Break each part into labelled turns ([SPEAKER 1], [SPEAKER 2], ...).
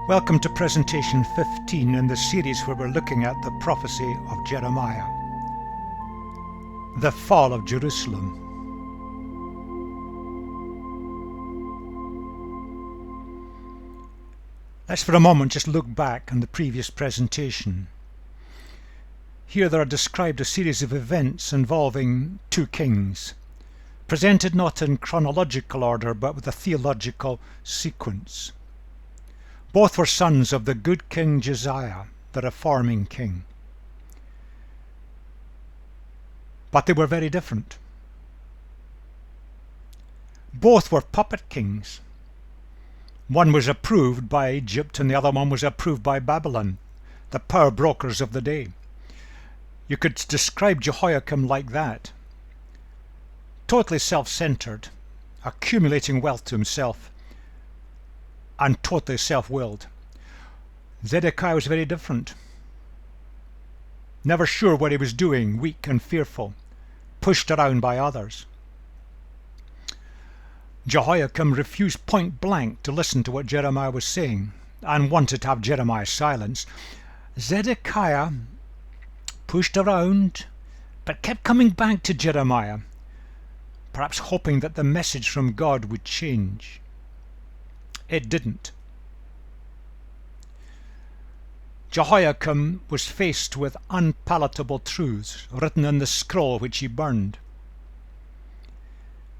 [SPEAKER 1] Welcome to presentation 15 in the series where we're looking at the prophecy of Jeremiah, the fall of Jerusalem. Let's for a moment just look back on the previous presentation. Here there are described a series of events involving two kings, presented not in chronological order but with a theological sequence. Both were sons of the good King Josiah, the reforming king. But they were very different. Both were puppet kings. One was approved by Egypt and the other one was approved by Babylon, the power brokers of the day. You could describe Jehoiakim like that. Totally self-centered, accumulating wealth to himself, and totally self-willed. Zedekiah was very different. Never sure what he was doing, weak and fearful, pushed around by others. Jehoiakim refused point blank to listen to what Jeremiah was saying and wanted to have Jeremiah silenced. Zedekiah pushed around but kept coming back to Jeremiah, perhaps hoping that the message from God would change. It didn't. Jehoiakim was faced with unpalatable truths written in the scroll which he burned.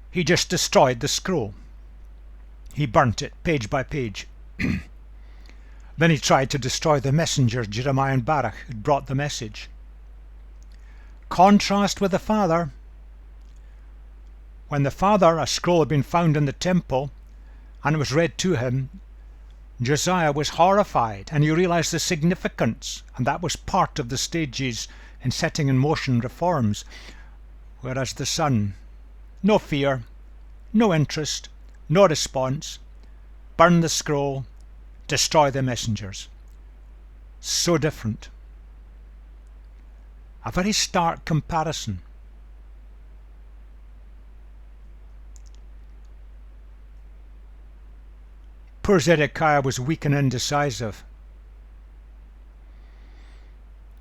[SPEAKER 1] He just destroyed the scroll. He burnt it page by page. Then he tried to destroy the messengers, Jeremiah and Baruch, who brought the message. Contrast with the father. When the father, a scroll had been found in the temple, and it was read to him, Josiah was horrified, and he realized the significance, and that was part of the stages in setting in motion reforms. Whereas the son, no fear, no interest, no response, burn the scroll, destroy the messengers. So different. A very stark comparison. Poor Zedekiah was weak and indecisive.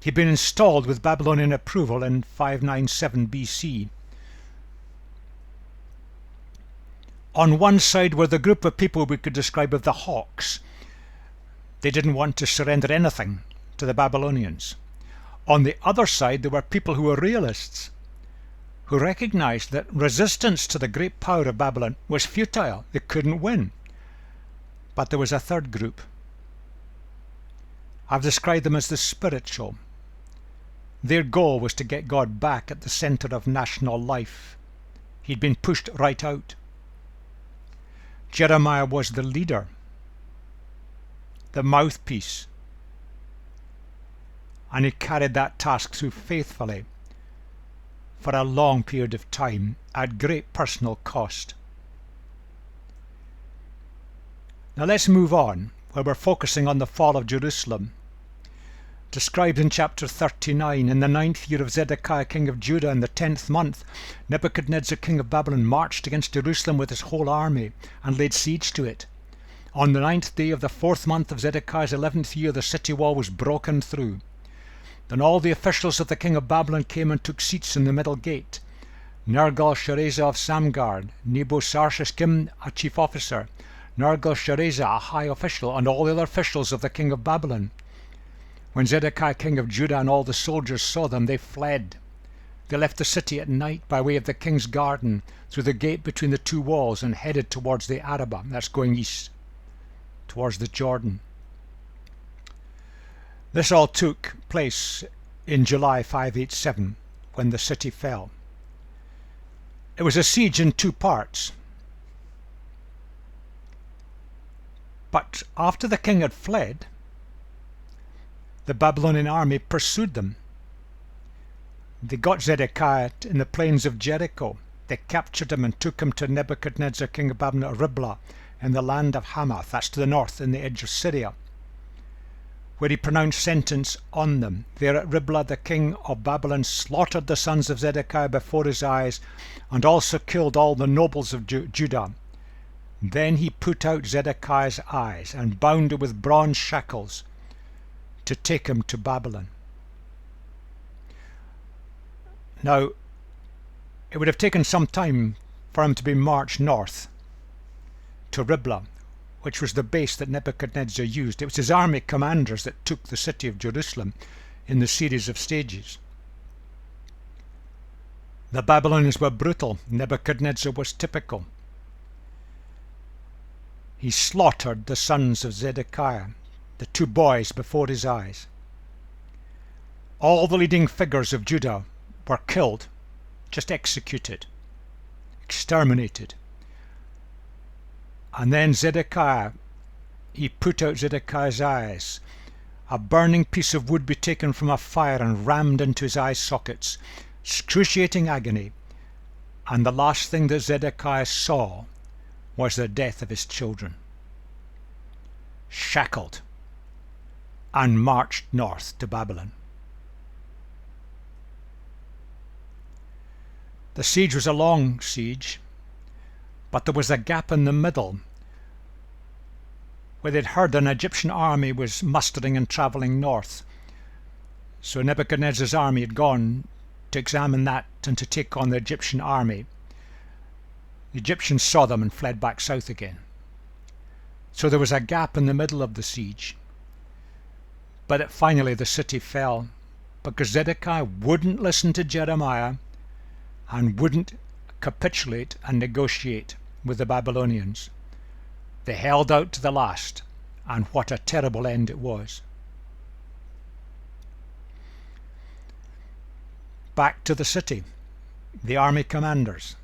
[SPEAKER 1] He'd been installed with Babylonian approval in 597 BC. On one side were the group of people we could describe as the hawks. They didn't want to surrender anything to the Babylonians. On the other side there were people who were realists, who recognized that resistance to the great power of Babylon was futile. They couldn't win. But there was a third group. I've described them as the spiritual. Their goal was to get God back at the center of national life. He'd been pushed right out. Jeremiah was the leader, the mouthpiece, and he carried that task through faithfully for a long period of time at great personal cost. Now let's move on, where we're focusing on the fall of Jerusalem. Described in chapter 39, in the 9th year of Zedekiah king of Judah, in the 10th month, Nebuchadnezzar king of Babylon marched against Jerusalem with his whole army and laid siege to it. On the 9th day of the 4th month of Zedekiah's 11th year, the city wall was broken through. Then all the officials of the king of Babylon came and took seats in the middle gate. Nergal-Sharezer of Samgar, Nebo-Sarshishkim, a chief officer, Nergal-Sharezer, a high official, and all the other officials of the king of Babylon. When Zedekiah king of Judah and all the soldiers saw them, they fled. They left the city at night by way of the king's garden, through the gate between the two walls, and headed towards the Arabah, that's going east, towards the Jordan. This all took place in July 587, when the city fell. It was a siege in two parts. But after the king had fled, the Babylonian army pursued them. They got Zedekiah in the plains of Jericho. They captured him and took him to Nebuchadnezzar king of Babylon at Riblah in the land of Hamath, that's to the north in the edge of Syria, where he pronounced sentence on them. There at Riblah the king of Babylon slaughtered the sons of Zedekiah before his eyes, and also killed all the nobles of Judah. Then he put out Zedekiah's eyes and bound him with bronze shackles to take him to Babylon. Now, it would have taken some time for him to be marched north to Riblah, which was the base that Nebuchadnezzar used. It was his army commanders that took the city of Jerusalem in the series of stages. The Babylonians were brutal. Nebuchadnezzar was typical. He slaughtered the sons of Zedekiah, the two boys before his eyes. All the leading figures of Judah were killed, just executed, exterminated. And then Zedekiah, he put out Zedekiah's eyes. A burning piece of wood be taken from a fire and rammed into his eye sockets. Excruciating agony. And the last thing that Zedekiah saw was the death of his children. Shackled and marched north to Babylon. The siege was a long siege, but there was a gap in the middle where they'd heard an Egyptian army was mustering and travelling north. So Nebuchadnezzar's army had gone to examine that and to take on the Egyptian army. The Egyptians saw them and fled back south again. So there was a gap in the middle of the siege. But finally the city fell because Zedekiah wouldn't listen to Jeremiah and wouldn't capitulate and negotiate with the Babylonians. They held out to the last, and what a terrible end it was. Back to the city, the army commanders.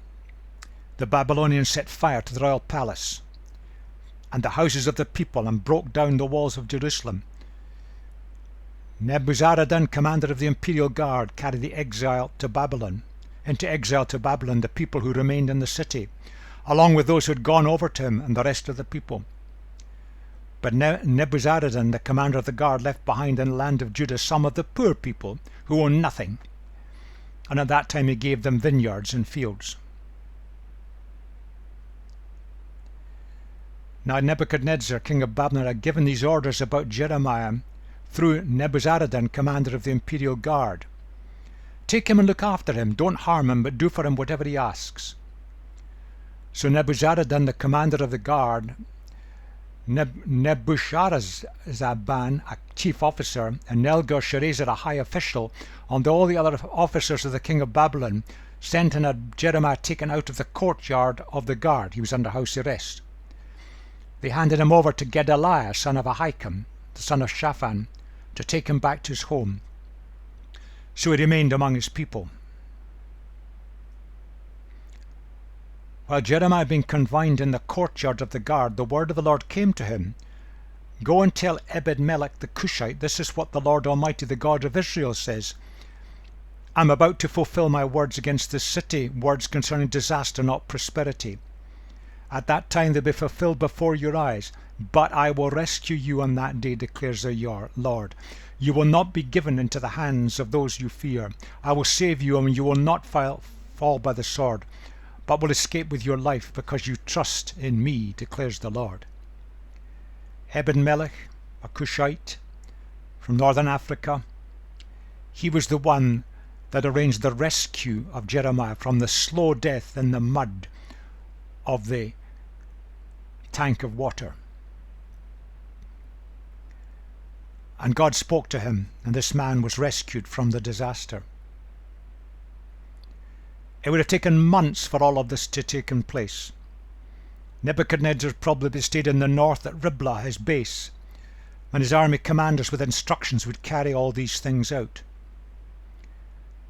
[SPEAKER 1] The Babylonians set fire to the royal palace and the houses of the people and broke down the walls of Jerusalem. Nebuzaradan, commander of the imperial guard, carried into exile to Babylon the people who remained in the city, along with those who had gone over to him and the rest of the people. But Nebuzaradan, the commander of the guard, left behind in the land of Judah some of the poor people who owned nothing, and at that time he gave them vineyards and fields. Now Nebuchadnezzar, king of Babylon, had given these orders about Jeremiah through Nebuzaradan, commander of the imperial guard. Take him and look after him. Don't harm him, but do for him whatever he asks. So Nebuzaradan, the commander of the guard, Nebuchadnezzar, a chief officer, and Nelgar-Sharezer, a high official, and all the other officers of the king of Babylon, sent and had Jeremiah taken out of the courtyard of the guard. He was under house arrest. They handed him over to Gedaliah, son of Ahikam, the son of Shaphan, to take him back to his home. So he remained among his people. While Jeremiah had been confined in the courtyard of the guard, the word of the Lord came to him. Go and tell Ebed-Melech the Cushite, this is what the Lord Almighty, the God of Israel, says. I'm about to fulfill my words against this city, words concerning disaster, not prosperity. At that time they'll be fulfilled before your eyes. But I will rescue you on that day, declares the Lord. You will not be given into the hands of those you fear. I will save you, and you will not fall by the sword, but will escape with your life, because you trust in me, declares the Lord. Ebed-Melech, a Cushite from northern Africa, he was the one that arranged the rescue of Jeremiah from the slow death in the mud of the tank of water. And God spoke to him, and this man was rescued from the disaster. It would have taken months for all of this to take place. Nebuchadnezzar probably stayed in the north at Riblah, his base, and his army commanders with instructions would carry all these things out.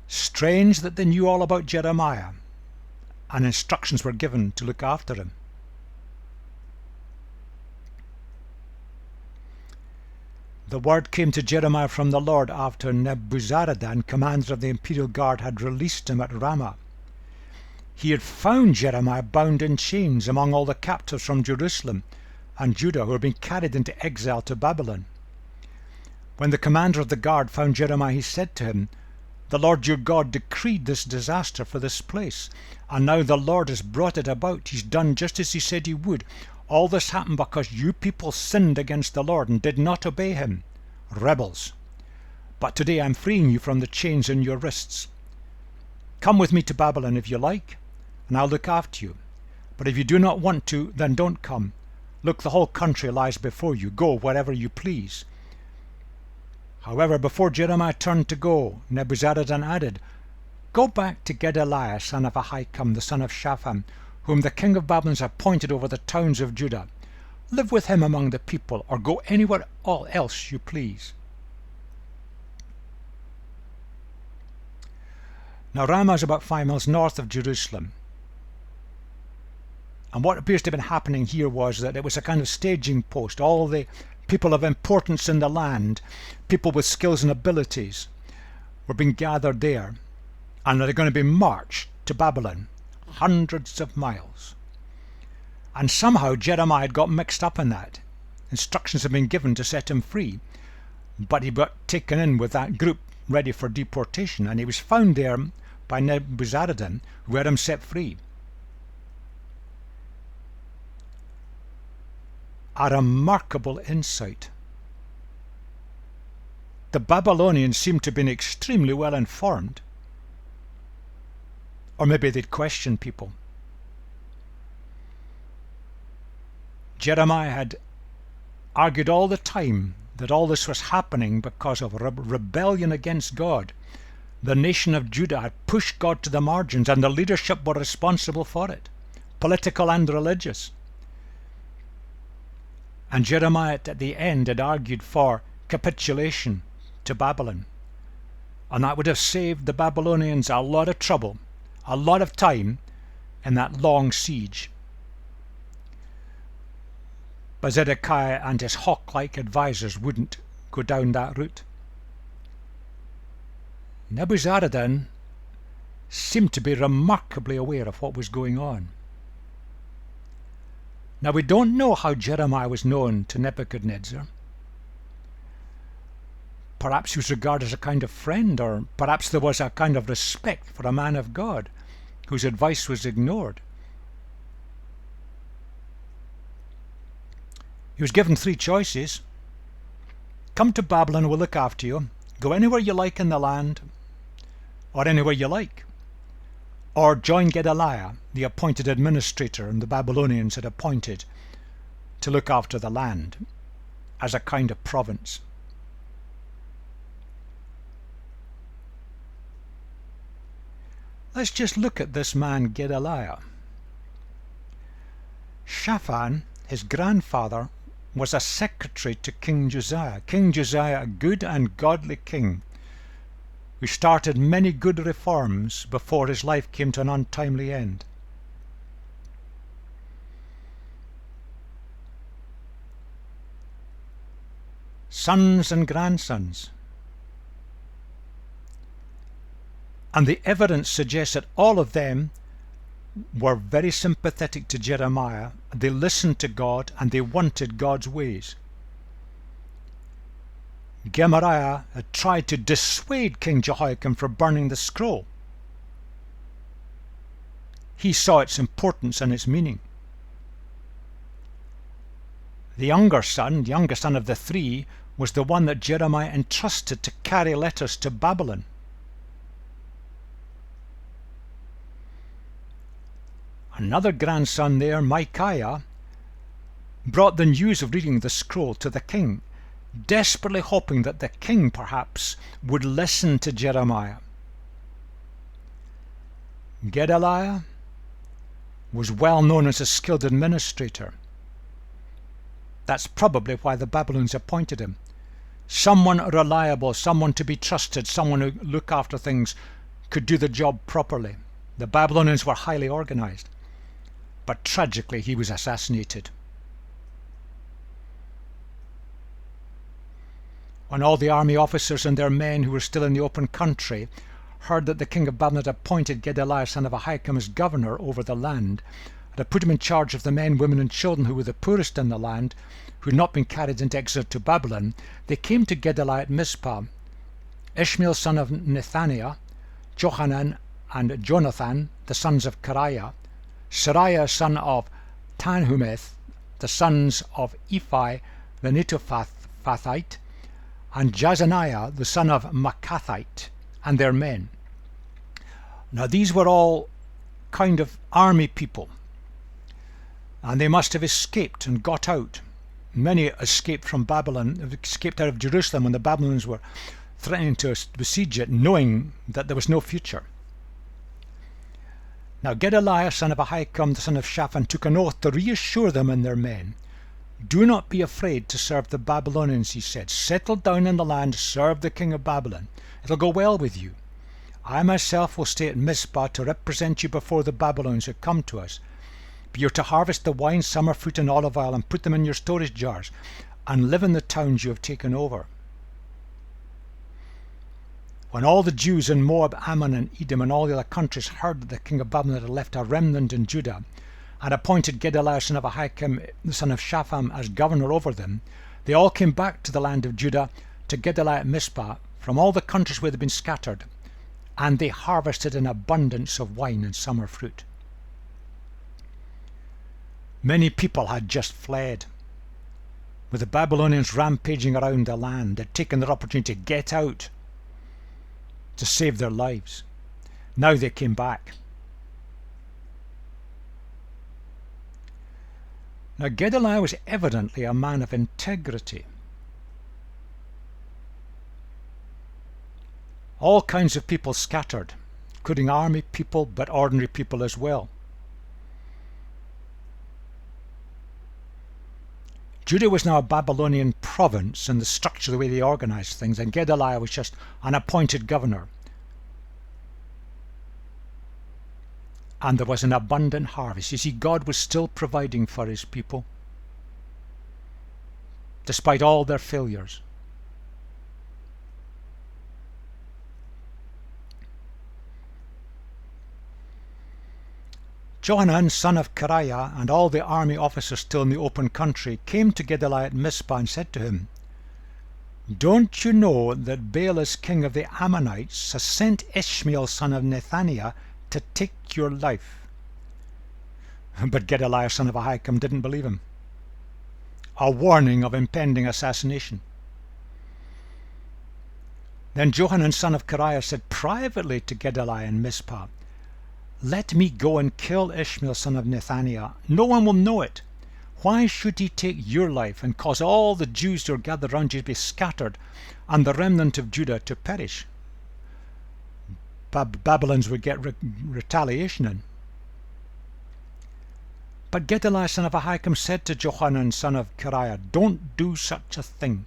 [SPEAKER 1] Strange that they knew all about Jeremiah, and instructions were given to look after him. The word came to Jeremiah from the Lord after Nebuzaradan, commander of the imperial guard, had released him at Ramah. He had found Jeremiah bound in chains among all the captives from Jerusalem and Judah who had been carried into exile to Babylon. When the commander of the guard found Jeremiah, he said to him, The Lord your God decreed this disaster for this place, and now the Lord has brought it about. He's done just as he said he would. All this happened because you people sinned against the Lord and did not obey him. Rebels. But today I'm freeing you from the chains in your wrists. Come with me to Babylon if you like, and I'll look after you. But if you do not want to, then don't come. Look, the whole country lies before you. Go wherever you please. However, before Jeremiah turned to go, Nebuzaradan added, Go back to Gedaliah, son of Ahikam, the son of Shaphan, whom the king of Babylon has appointed over the towns of Judah. Live with him among the people, or go anywhere else you please. Now Ramah is about 5 miles north of Jerusalem. And what appears to have been happening here was that it was a kind of staging post. All the people of importance in the land, people with skills and abilities, were being gathered there, and they're going to be marched to Babylon, hundreds of miles. And somehow Jeremiah had got mixed up in that. Instructions had been given to set him free, but he got taken in with that group ready for deportation, and he was found there by Nebuzaradan, who had him set free. A remarkable insight. The Babylonians seem to have been extremely well informed. Or maybe they'd question people. Jeremiah had argued all the time that all this was happening because of rebellion against God. The nation of Judah had pushed God to the margins, and the leadership were responsible for it, political and religious. And Jeremiah at the end had argued for capitulation to Babylon. And that would have saved the Babylonians a lot of trouble, a lot of time in that long siege. But Zedekiah and his hawk-like advisors wouldn't go down that route. Nebuzaradan seemed to be remarkably aware of what was going on. Now we don't know how Jeremiah was known to Nebuchadnezzar. Perhaps he was regarded as a kind of friend, or perhaps there was a kind of respect for a man of God whose advice was ignored. He was given 3 choices. Come to Babylon, we'll look after you. Go anywhere you like in the land, or anywhere you like. Or join Gedaliah, the appointed administrator and the Babylonians had appointed to look after the land as a kind of province. Let's just look at this man Gedaliah. Shaphan, his grandfather, was a secretary to King Josiah. King Josiah, a good and godly king, who started many good reforms before his life came to an untimely end. Sons and grandsons. And the evidence suggests that all of them were very sympathetic to Jeremiah. They listened to God and they wanted God's ways. Gemariah had tried to dissuade King Jehoiakim from burning the scroll. He saw its importance and its meaning. The youngest son of the 3, was the one that Jeremiah entrusted to carry letters to Babylon. Another grandson there, Micaiah, brought the news of reading the scroll to the king, desperately hoping that the king perhaps would listen to Jeremiah. Gedaliah was well known as a skilled administrator. That's probably why the Babylonians appointed him. Someone reliable, someone to be trusted, someone who looked after things, could do the job properly. The Babylonians were highly organized, but tragically he was assassinated. When all the army officers and their men who were still in the open country heard that the king of Babylon had appointed Gedaliah son of Ahikam as governor over the land, and had put him in charge of the men, women and children who were the poorest in the land, who had not been carried into exile to Babylon, they came to Gedaliah at Mizpah Ishmael son of Nethaniah, Johanan and Jonathan, the sons of Kareiah, Seraiah son of Tanhumeth, the sons of Ephi the Netophathite, and Jazaniah the son of Maccathite, and their men. Now these were all kind of army people, and they must have escaped and got out. Many escaped from Babylon, escaped out of Jerusalem when the Babylonians were threatening to besiege it, knowing that there was no future. Now Gedaliah son of Ahikam the son of Shaphan took an oath to reassure them and their men. "Do not be afraid to serve the Babylonians," he said. "Settle down in the land, serve the king of Babylon. It'll go well with you. I myself will stay at Mizpah to represent you before the Babylonians who come to us. But you're to harvest the wine, summer fruit, and olive oil, and put them in your storage jars, and live in the towns you have taken over." When all the Jews in Moab, Ammon, and Edom, and all the other countries heard that the king of Babylon had left a remnant in Judah, and appointed Gedaliah son of Ahikam the son of Shaphan as governor over them, they all came back to the land of Judah, to Gedaliah at Mizpah, from all the countries where they had been scattered, and they harvested an abundance of wine and summer fruit. Many people had just fled. With the Babylonians rampaging around the land, they'd taken their opportunity to get out, to save their lives. Now they came back. Now Gedaliah was evidently a man of integrity. All kinds of people scattered, including army people, but ordinary people as well. Judah was now a Babylonian province in the structure, the way they organized things, and Gedaliah was just an appointed governor. And there was an abundant harvest. You see, God was still providing for his people, despite all their failures. Johanan son of Kareiah and all the army officers still in the open country came to Gedaliah at Mizpah and said to him, "Don't you know that Baalis king of the Ammonites has sent Ishmael son of Nethaniah to take your life?" But Gedaliah son of Ahikam didn't believe him. A warning of impending assassination. Then Johanan son of Kareiah said privately to Gedaliah in Mizpah, "Let me go and kill Ishmael son of Nethaniah. No one will know it. Why should he take your life and cause all the Jews who are gathered around you to be scattered and the remnant of Judah to perish?" Babylonians would get retaliation in. But Gedaliah son of Ahikam said to Johanan son of Kareiah, "Don't do such a thing.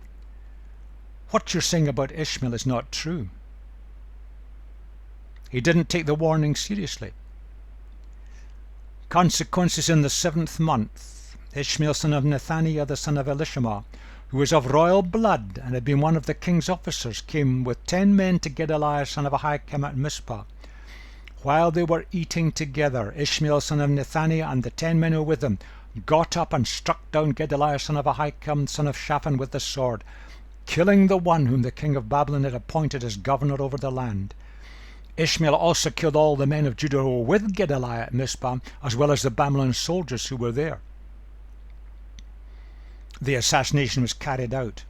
[SPEAKER 1] What you're saying about Ishmael is not true." He didn't take the warning seriously. Consequences: in the 7th month, Ishmael son of Nethaniah the son of Elishama, who was of royal blood and had been one of the king's officers, came with 10 men to Gedaliah son of Ahikam at Mizpah. While they were eating together, Ishmael son of Nethaniah and the 10 men who were with him got up and struck down Gedaliah son of Ahikam son of Shaphan with the sword, killing the one whom the king of Babylon had appointed as governor over the land. Ishmael also killed all the men of Judah who were with Gedaliah at Mizpah, as well as the Babylonian soldiers who were there. The assassination was carried out,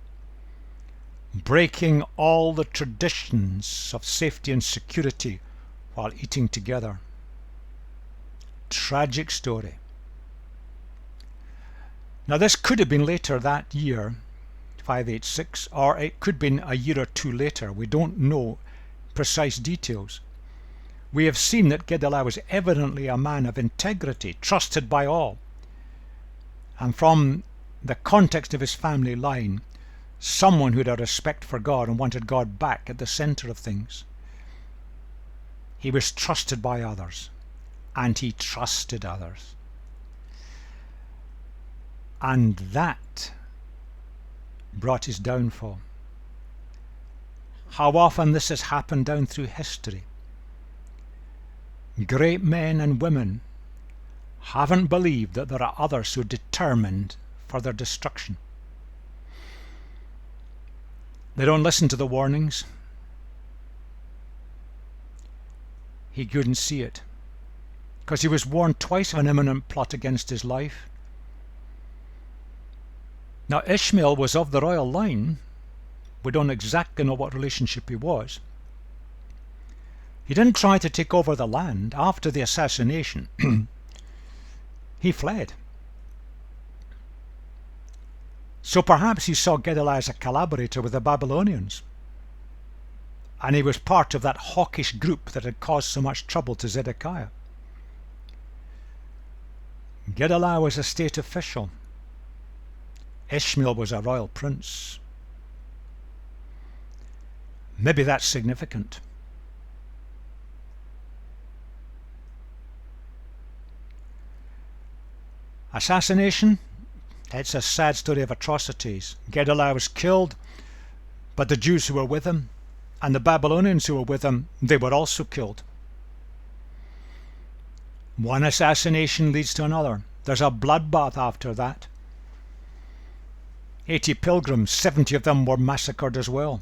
[SPEAKER 1] breaking all the traditions of safety and security while eating together. Tragic story. Now this could have been later that year, 586, or it could have been a year or two later. We don't know precise details. We have seen that Gedaliah was evidently a man of integrity, trusted by all. And from the context of his family line, someone who had a respect for God and wanted God back at the center of things. He was trusted by others, and he trusted others. And that brought his downfall. How often this has happened down through history. Great men and women haven't believed that there are others who are determined for their destruction. They don't listen to the warnings. he couldn't see it, because he was warned twice of an imminent plot against his life. Now Ishmael was of the royal line. We don't exactly know what relationship he was. He didn't try to take over the land after the assassination. He fled. So perhaps he saw Gedaliah as a collaborator with the Babylonians, and he was part of that hawkish group that had caused so much trouble to Zedekiah. Gedaliah was a state official. Ishmael was a royal prince. Maybe that's significant. Assassination, it's a sad story of atrocities. Gedaliah was killed, but the Jews who were with him and the Babylonians who were with him, they were also killed. One assassination leads to another. There's a bloodbath after that. 80 pilgrims, 70 of them were massacred as well.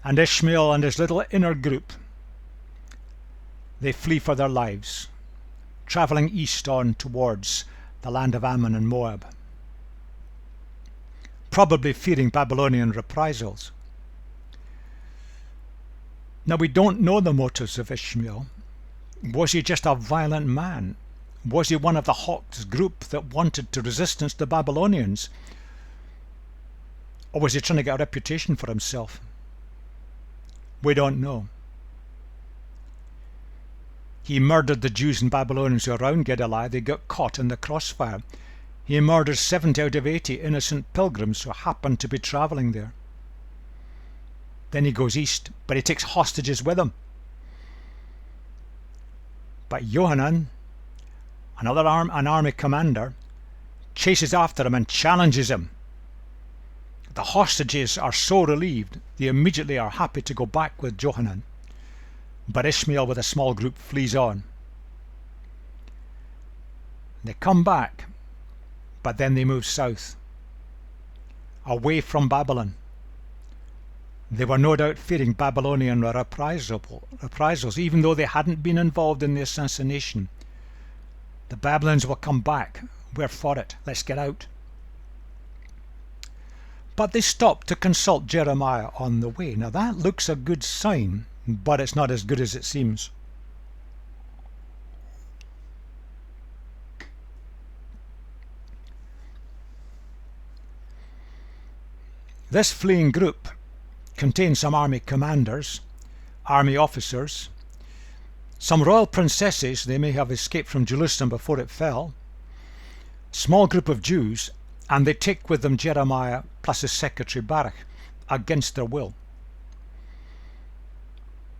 [SPEAKER 1] And Ishmael and his little inner group, they flee for their lives, travelling east on towards the land of Ammon and Moab, probably fearing Babylonian reprisals. Now we don't know the motives of Ishmael. Was he just a violent man? Was he one of the hawks group that wanted to resistance the Babylonians? Or was he trying to get a reputation for himself? We don't know. He murdered the Jews and Babylonians who were around Gedaliah. They got caught in the crossfire. He murders 70 out of 80 innocent pilgrims who happened to be travelling there. Then he goes east, but he takes hostages with him. But Johanan, an army commander, chases after him and challenges him. The hostages are so relieved, they immediately are happy to go back with Johanan. But Ishmael with a small group flees on. They come back, but then they move south, away from Babylon. They were no doubt fearing Babylonian reprisals, even though they hadn't been involved in the assassination. The Babylonians will come back. We're for it. Let's get out. But they stopped to consult Jeremiah on the way. Now that looks a good sign, but it's not as good as it seems. This fleeing group contains some army commanders, army officers, some royal princesses, they may have escaped from Jerusalem before it fell, small group of Jews, and they take with them Jeremiah plus his secretary Baruch against their will.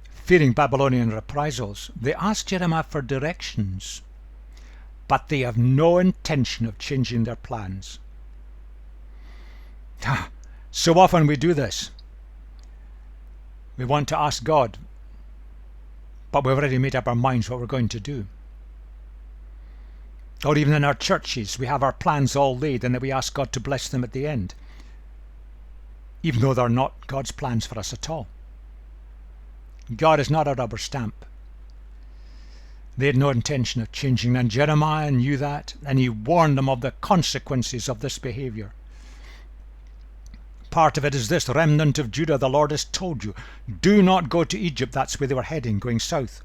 [SPEAKER 1] Fearing Babylonian reprisals, they ask Jeremiah for directions, but they have no intention of changing their plans. So often we do this. We want to ask God, but we've already made up our minds what we're going to do. Or even in our churches, we have our plans all laid and then we ask God to bless them at the end, even though they're not God's plans for us at all. God is not a rubber stamp. They had no intention of changing, and Jeremiah knew that, and he warned them of the consequences of this behavior. Part of it is this: remnant of Judah, the Lord has told you, do not go to Egypt. That's where they were heading, going south.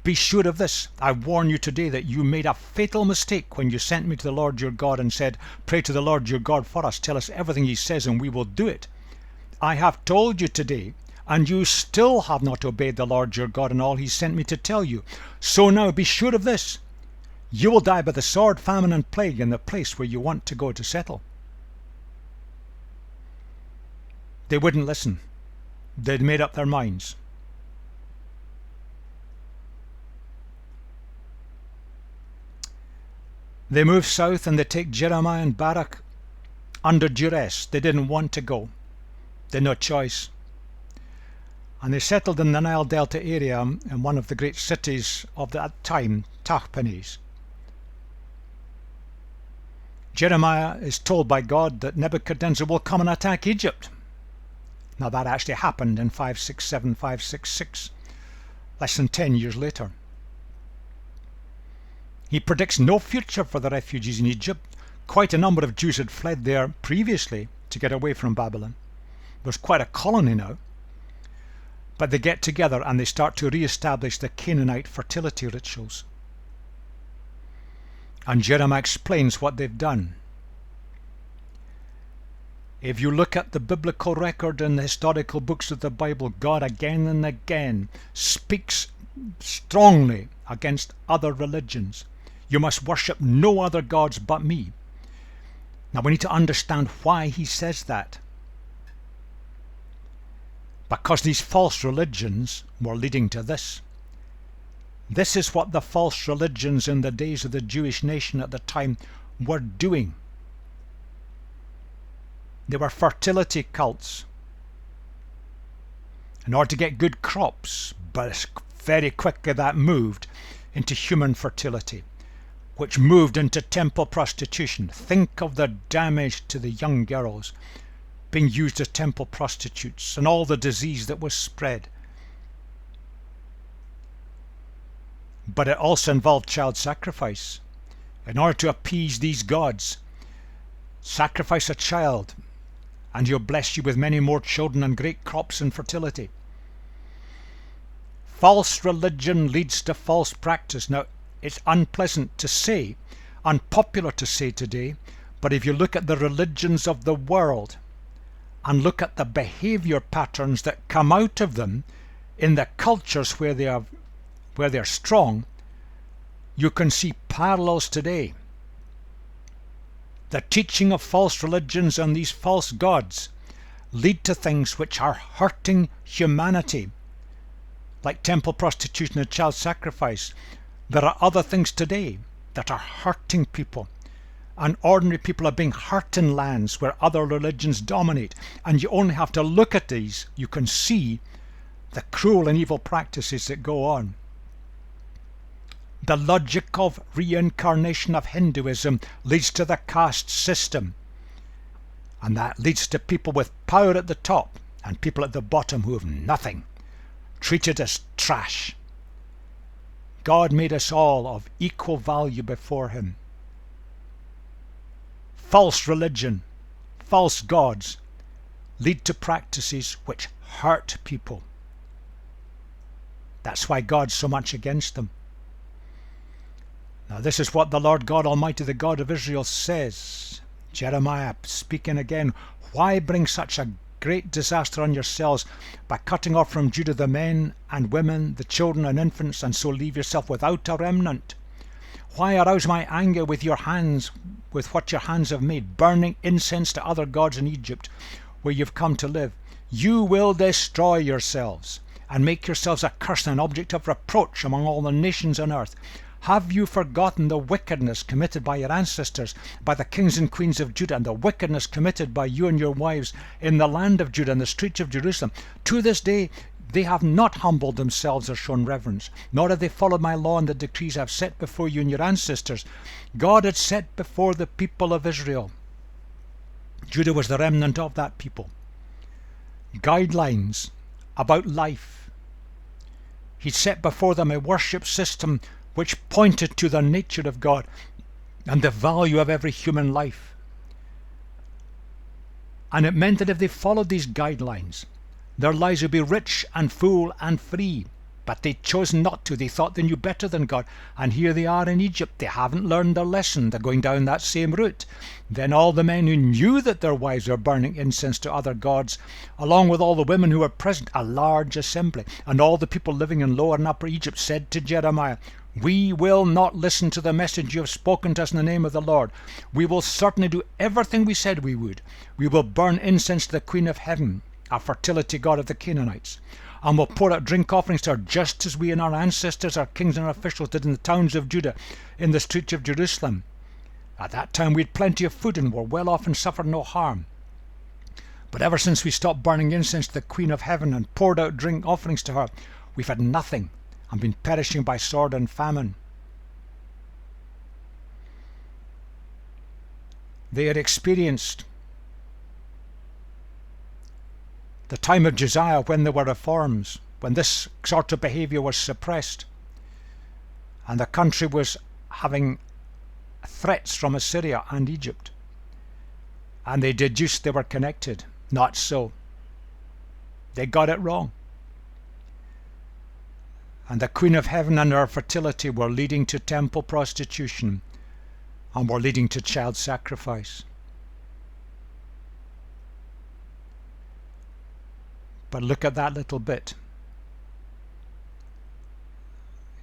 [SPEAKER 1] Be sure of this. I warn you today that you made a fatal mistake when you sent me to the Lord your God and said, pray to the Lord your God for us. Tell us everything he says and we will do it. I have told you today, and you still have not obeyed the Lord your God and all he sent me to tell you. So now be sure of this: you will die by the sword, famine, and plague in the place where you want to go to settle. They wouldn't listen. They'd made up their minds. They move south and they take Jeremiah and Baruch under duress. They didn't want to go. They had no choice. And they settled in the Nile Delta area in one of the great cities of that time, Tahpanhes. Jeremiah is told by God that Nebuchadnezzar will come and attack Egypt. Now that actually happened in 567, 566, less than 10 years later. He predicts no future for the refugees in Egypt. Quite a number of Jews had fled there previously to get away from Babylon. There's quite a colony now. But they get together and they start to re-establish the Canaanite fertility rituals. And Jeremiah explains what they've done. If you look at the biblical record in the historical books of the Bible, God again and again speaks strongly against other religions. You must worship no other gods but me. Now we need to understand why he says that. Because these false religions were leading to this. This is what the false religions in the days of the Jewish nation at the time were doing. They were fertility cults in order to get good crops, but very quickly that moved into human fertility, which moved into temple prostitution. Think of the damage to the young girls being used as temple prostitutes and all the disease that was spread. But it also involved child sacrifice. In order to appease these gods, sacrifice a child and he'll bless you with many more children and great crops and fertility. False religion leads to false practice. Now, it's unpleasant to say, unpopular to say today, but if you look at the religions of the world and look at the behavior patterns that come out of them in the cultures where they're strong, you can see parallels today. The teaching of false religions and these false gods lead to things which are hurting humanity, like temple prostitution and child sacrifice. There are other things today that are hurting people, and ordinary people are being hurt in lands where other religions dominate, and you only have to look at these, you can see the cruel and evil practices that go on. The logic of reincarnation of Hinduism leads to the caste system, and that leads to people with power at the top and people at the bottom who have nothing, treated as trash. God made us all of equal value before him. False religion, false gods lead to practices which hurt people. That's why God's so much against them. Now this is what the Lord God Almighty, the God of Israel, says. Jeremiah speaking again, why bring such a great disaster on yourselves by cutting off from Judah the men and women, the children and infants, and so leave yourself without a remnant? Why arouse my anger with your hands, with what your hands have made, burning incense to other gods in Egypt, where you've come to live? You will destroy yourselves and make yourselves a curse and an object of reproach among all the nations on earth. Have you forgotten the wickedness committed by your ancestors, by the kings and queens of Judah, and the wickedness committed by you and your wives in the land of Judah and the streets of Jerusalem? To this day they have not humbled themselves or shown reverence, nor have they followed my law and the decrees I have set before you and your ancestors. God had set before the people of Israel, Judah was the remnant of that people, guidelines about life. He set before them a worship system which pointed to the nature of God and the value of every human life. And it meant that if they followed these guidelines, their lives would be rich and full and free. But they chose not to. They thought they knew better than God. And here they are in Egypt. They haven't learned their lesson. They're going down that same route. Then all the men who knew that their wives were burning incense to other gods, along with all the women who were present, a large assembly, and all the people living in Lower and Upper Egypt, said to Jeremiah, we will not listen to the message you have spoken to us in the name of the Lord. We will certainly do everything we said we would. We will burn incense to the Queen of Heaven, a fertility god of the Canaanites, and will pour out drink offerings to her, just as we and our ancestors, our kings and our officials, did in the towns of Judah, in the streets of Jerusalem. At that time we had plenty of food and were well off and suffered no harm. But ever since we stopped burning incense to the Queen of Heaven and poured out drink offerings to her, we've had nothing and been perishing by sword and famine. They had experienced The time of Josiah, when there were reforms, when this sort of behaviour was suppressed, and the country was having threats from Assyria and Egypt, and they deduced they were connected. Not so. They got it wrong. And the Queen of Heaven and her fertility were leading to temple prostitution and were leading to child sacrifice. But look at that little bit.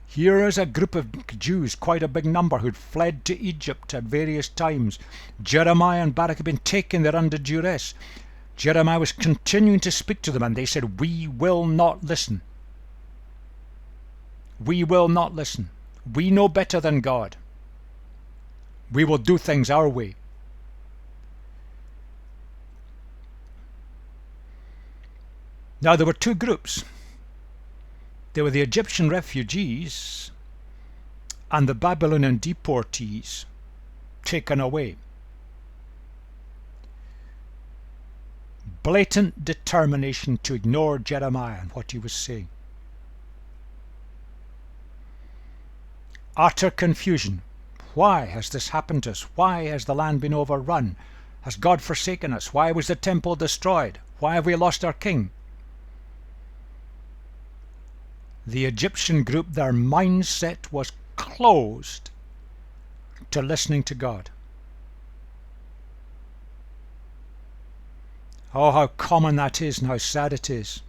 [SPEAKER 1] Here is a group of Jews, quite a big number, who'd fled to Egypt at various times. Jeremiah and Baruch had been taken there under duress. Jeremiah was continuing to speak to them, and they said, "We will not listen. We will not listen. We know better than God. We will do things our way." Now there were two groups. There were the Egyptian refugees and the Babylonian deportees taken away. Blatant determination to ignore Jeremiah and what he was saying. Utter confusion. Why has this happened to us? Why has the land been overrun? Has God forsaken us? Why was the temple destroyed? Why have we lost our king? The Egyptian group, their mindset was closed to listening to God. Oh, how common that is and how sad it is.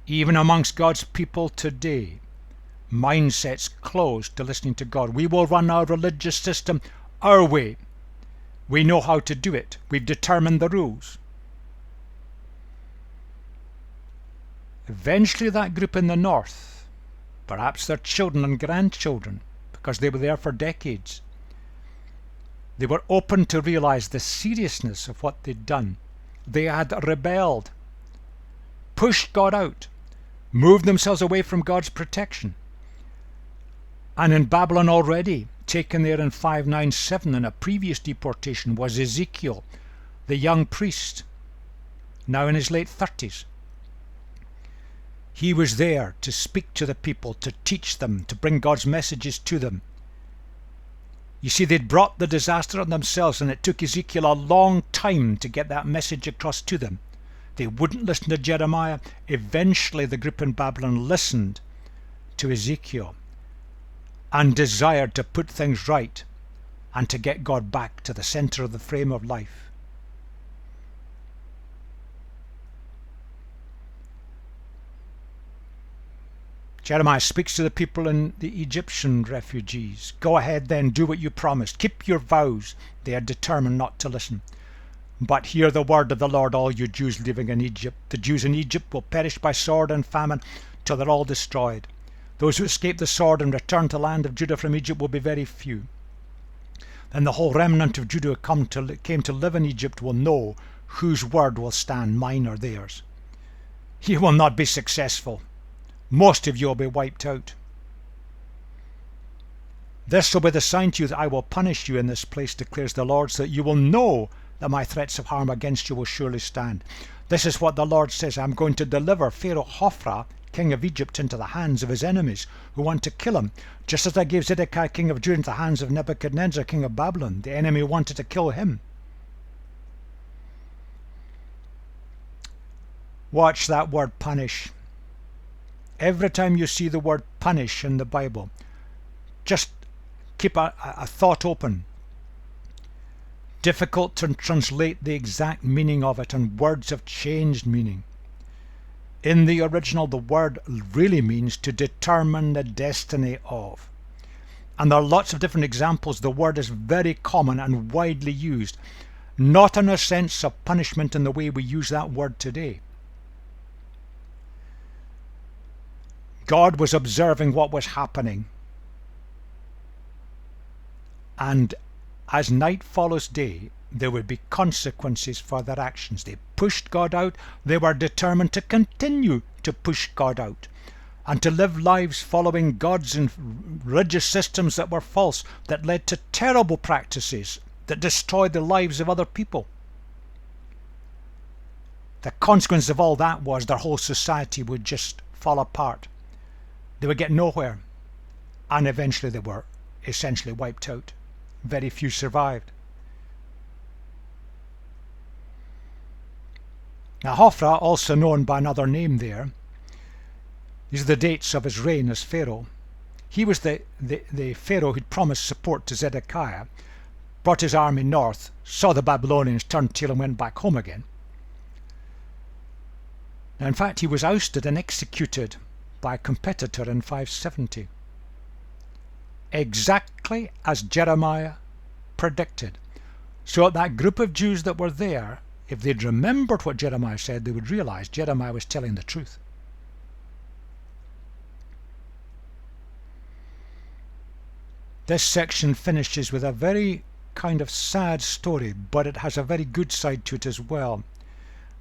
[SPEAKER 1] Even amongst God's people today, mindsets closed to listening to God. We will run our religious system our way. We know how to do it. We've determined the rules. Eventually that group in the north, perhaps their children and grandchildren, because they were there for decades, they were open to realize the seriousness of what they'd done. They had rebelled, pushed God out, moved themselves away from God's protection. And in Babylon already, taken there in 597 in a previous deportation, was Ezekiel, the young priest, now in his late 30s. He was there to speak to the people, to teach them, to bring God's messages to them. You see, they'd brought the disaster on themselves, and it took Ezekiel a long time to get that message across to them. They wouldn't listen to Jeremiah. Eventually the group in Babylon listened to Ezekiel and desired to put things right and to get God back to the center of the frame of life. Jeremiah speaks to the people in the Egyptian refugees. Go ahead then, do what you promised. Keep your vows. They are determined not to listen. But hear the word of the Lord, all you Jews living in Egypt. The Jews in Egypt will perish by sword and famine till they're all destroyed. Those who escape the sword and return to the land of Judah from Egypt will be very few. Then the whole remnant of Judah who came to live in Egypt will know whose word will stand, mine or theirs. You will not be successful. Most of you will be wiped out. This will be the sign to you that I will punish you in this place, declares the Lord, so that you will know that my threats of harm against you will surely stand. This is what the Lord says. I'm going to deliver Pharaoh Hophra, king of Egypt, into the hands of his enemies who want to kill him, just as I gave Zedekiah, king of Judah, into the hands of Nebuchadnezzar, king of Babylon, the enemy who wanted to kill him. Watch that word punish. Every time you see the word punish in the Bible, just keep a thought open. Difficult to translate the exact meaning of it, and words have changed meaning. In the original, the word really means to determine the destiny of. And there are lots of different examples. The word is very common and widely used, not in a sense of punishment in the way we use that word today. God was observing what was happening. And as night follows day, there would be consequences for their actions. They pushed God out. They were determined to continue to push God out and to live lives following gods and religious systems that were false, that led to terrible practices that destroyed the lives of other people. The consequence of all that was their whole society would just fall apart. They would get nowhere, and eventually they were essentially wiped out. Very few survived. Now Hophra, also known by another name there, these are the dates of his reign as Pharaoh. He was the Pharaoh who'd promised support to Zedekiah, brought his army north, saw the Babylonians, turned tail and went back home again. Now, in fact, he was ousted and executed by a competitor in 570. Exactly as Jeremiah predicted. So that group of Jews that were there, if they'd remembered what Jeremiah said, they would realize Jeremiah was telling the truth. This section finishes with a very kind of sad story, but it has a very good side to it as well.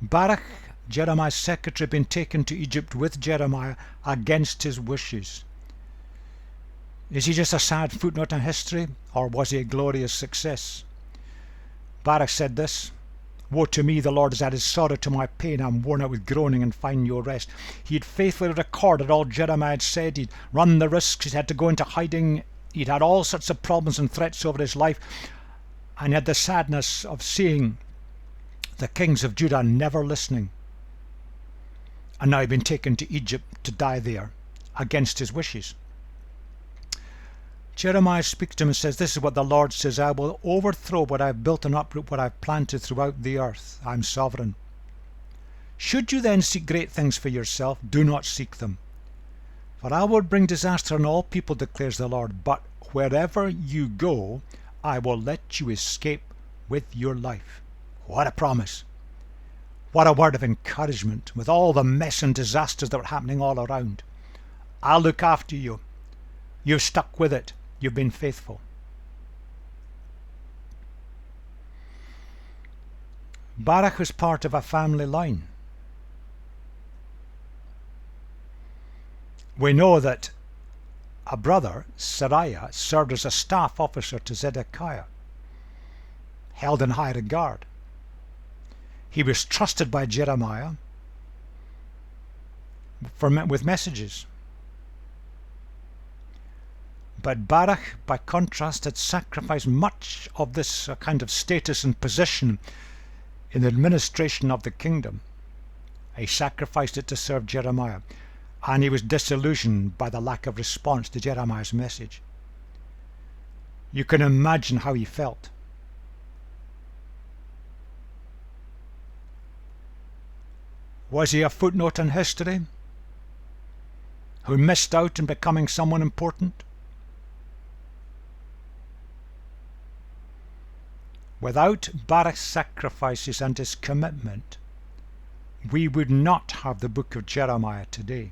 [SPEAKER 1] Baruch, Jeremiah's secretary, had been taken to Egypt with Jeremiah against his wishes. Is he just a sad footnote in history, or was he a glorious success? Baruch said this: "Woe to me, the Lord has added sorrow to my pain. I'm worn out with groaning and find no rest." He had faithfully recorded all Jeremiah had said. He'd run the risks. He'd had to go into hiding. He'd had all sorts of problems and threats over his life. And he had the sadness of seeing the kings of Judah never listening. And now he'd been taken to Egypt to die there against his wishes. Jeremiah speaks to him and says, "This is what the Lord says, I will overthrow what I've built and uproot what I've planted throughout the earth. I'm sovereign. Should you then seek great things for yourself, do not seek them. For I will bring disaster on all people, declares the Lord. But wherever you go, I will let you escape with your life." What a promise. What a word of encouragement with all the mess and disasters that were happening all around. I'll look after you. You've stuck with it. You've been faithful. Baruch was part of a family line. We know that a brother, Seraiah, served as a staff officer to Zedekiah, held in high regard. He was trusted by Jeremiah with messages. But Baruch, by contrast, had sacrificed much of this kind of status and position in the administration of the kingdom. He sacrificed it to serve Jeremiah, and he was disillusioned by the lack of response to Jeremiah's message. You can imagine how he felt. Was he a footnote in history who missed out on becoming someone important? Without Baruch's sacrifices and his commitment, we would not have the book of Jeremiah today.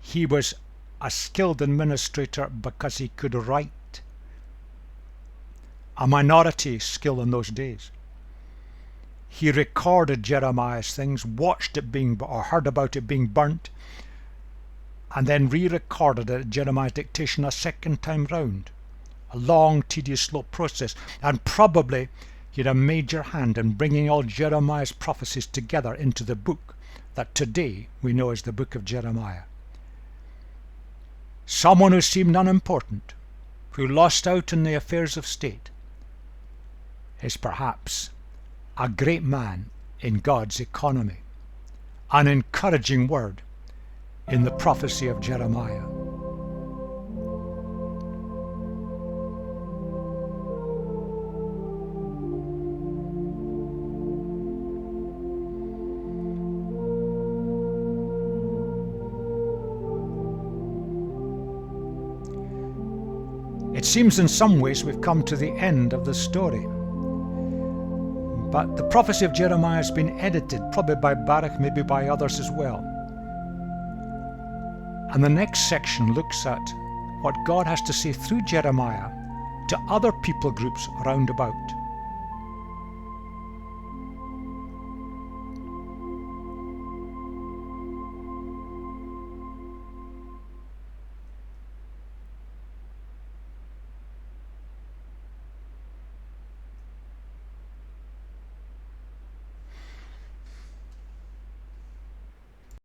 [SPEAKER 1] He was a skilled administrator because he could write, a minority skill in those days. He recorded Jeremiah's things, watched it being, or heard about it being burnt, and then re-recorded it at Jeremiah's dictation a second time round. A long, tedious, slow process, and probably he had a major hand in bringing all Jeremiah's prophecies together into the book that today we know as the book of Jeremiah. Someone who seemed unimportant, who lost out in the affairs of state, is perhaps a great man in God's economy, an encouraging word in the prophecy of Jeremiah. It seems in some ways we've come to the end of the story. But the prophecy of Jeremiah has been edited, probably by Baruch, maybe by others as well. And the next section looks at what God has to say through Jeremiah to other people groups round about.